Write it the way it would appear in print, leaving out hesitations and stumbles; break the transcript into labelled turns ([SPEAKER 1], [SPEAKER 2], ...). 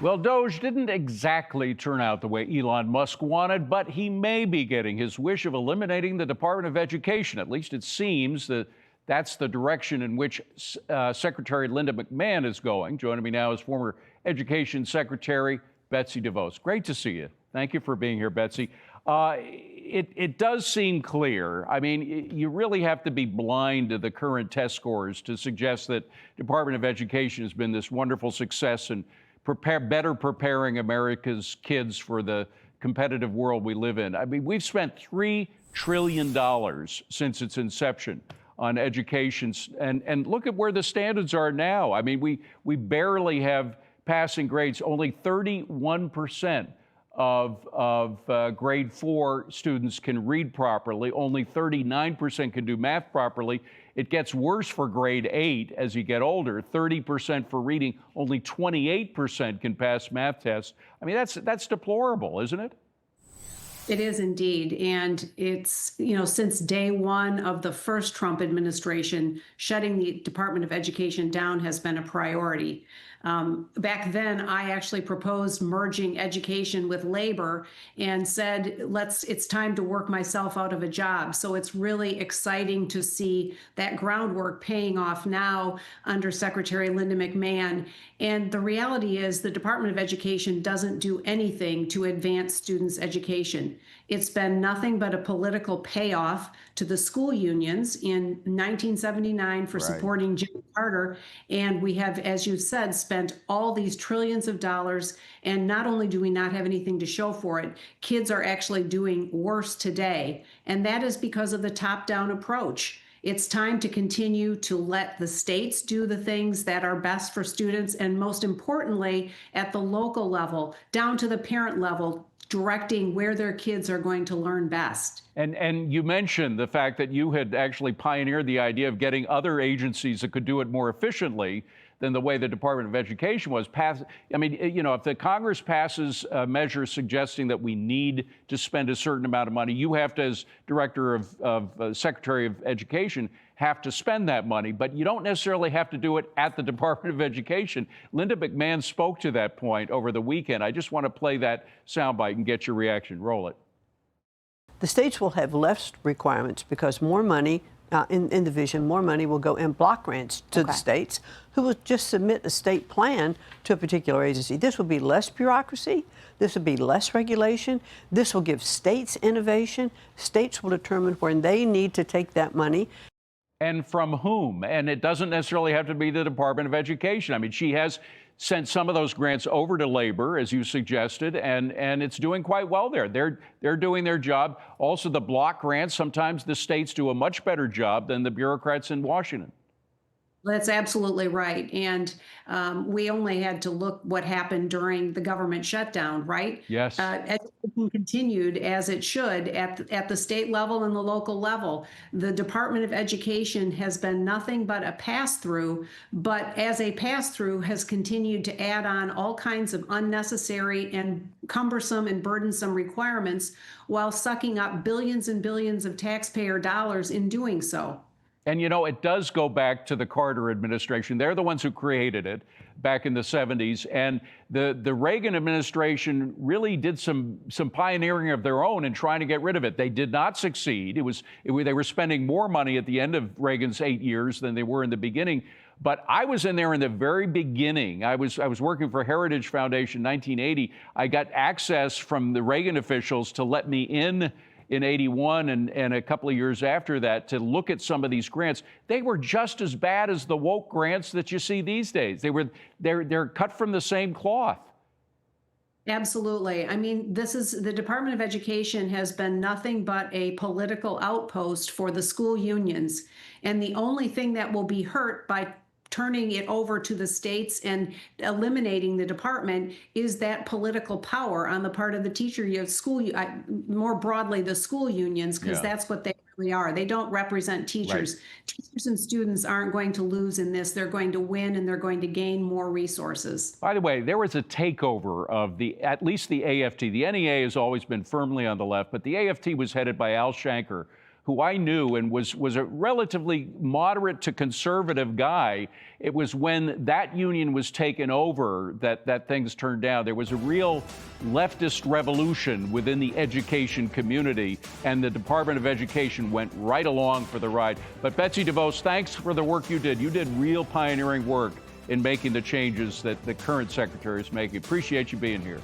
[SPEAKER 1] Well, Doge didn't exactly turn out the way Elon Musk wanted, but he may be getting his wish of eliminating the Department of Education. At least it seems that that's the direction in which Secretary Linda McMahon is going. Joining me now is former Education Secretary Betsy DeVos. Great to see you. Thank you for being here, Betsy. It does seem clear. I mean, you really have to be blind to the current test scores to suggest that Department of Education has been this wonderful success in better preparing America's kids for the competitive world we live in. I mean, we've spent $3 trillion since its inception on education, and look at where the standards are now. I mean, we barely have passing grades. Only 31% of grade 4 students can read properly. Only 39% can do math properly. It gets worse for grade 8 as you get older. 30% for reading. Only 28% can pass math tests. I mean, that's deplorable, isn't it?
[SPEAKER 2] It is indeed. And it's, since day one of the first Trump administration, shutting the Department of Education down has been a priority. Back then, I actually proposed merging education with labor and said, it's time to work myself out of a job. So it's really exciting to see that groundwork paying off now under Secretary Linda McMahon. And the reality is the Department of Education doesn't do anything to advance students' education. It's been nothing but a political payoff to the school unions in 1979 for supporting Jimmy Carter. And we have, as you said, spent all these trillions of dollars. And not only do we not have anything to show for it, kids are actually doing worse today. And that is because of the top-down approach. It's time to continue to let the states do the things that are best for students, and most importantly, at the local level, down to the parent level, directing where their kids are going to learn best.
[SPEAKER 1] And you mentioned the fact that you had actually pioneered the idea of getting other agencies that could do it more efficiently than the way the Department of Education was passed. I mean, if the Congress passes a measure suggesting that we need to spend a certain amount of money, you have to, as Director of Secretary of Education, have to spend that money, but you don't necessarily have to do it at the Department of Education. Linda McMahon spoke to that point over the weekend. I just want to play that soundbite and get your reaction. Roll it.
[SPEAKER 3] The states will have less requirements because more money in the vision, more money will go in block grants to the states, who will just submit a state plan to a particular agency. This will be less bureaucracy. This will be less regulation. This will give states innovation. States will determine when they need to take that money.
[SPEAKER 1] And from whom? And it doesn't necessarily have to be the Department of Education. I mean, she has sent some of those grants over to labor, as you suggested, and it's doing quite well there. They're doing their job. Also, the block grants, sometimes the states do a much better job than the bureaucrats in Washington.
[SPEAKER 2] That's absolutely right. And we only had to look what happened during the government shutdown, right?
[SPEAKER 1] Yes.
[SPEAKER 2] Education continued as it should at the state level and the local level. The Department of Education has been nothing but a pass-through, but as a pass-through has continued to add on all kinds of unnecessary and cumbersome and burdensome requirements while sucking up billions and billions of taxpayer dollars in doing so.
[SPEAKER 1] And, it does go back to the Carter administration. They're the ones who created it back in the 70s. And the Reagan administration really did some pioneering of their own in trying to get rid of it. They did not succeed. They were spending more money at the end of Reagan's 8 years than they were in the beginning. But I was in there in the very beginning. I was working for Heritage Foundation in 1980. I got access from the Reagan officials to let me in 81 and a couple of years after that to look at some of these grants. They were just as bad as the woke grants that you see these days. They're cut from the same cloth.
[SPEAKER 2] Absolutely. I mean, the Department of Education has been nothing but a political outpost for the school unions. And the only thing that will be hurt by turning it over to the states and eliminating the department is that political power on the part of the more broadly the school unions, because that's what they really are. They don't represent teachers. Right. Teachers and students aren't going to lose in this. They're going to win, and they're going to gain more resources.
[SPEAKER 1] By the way, there was a takeover of at least the AFT. The NEA has always been firmly on the left, but the AFT was headed by Al Shanker, who I knew and was a relatively moderate to conservative guy. It was when that union was taken over that things turned down. There was a real leftist revolution within the education community, and the Department of Education went right along for the ride. But Betsy DeVos, thanks for the work you did. You did real pioneering work in making the changes that the current secretary is making. Appreciate you being here.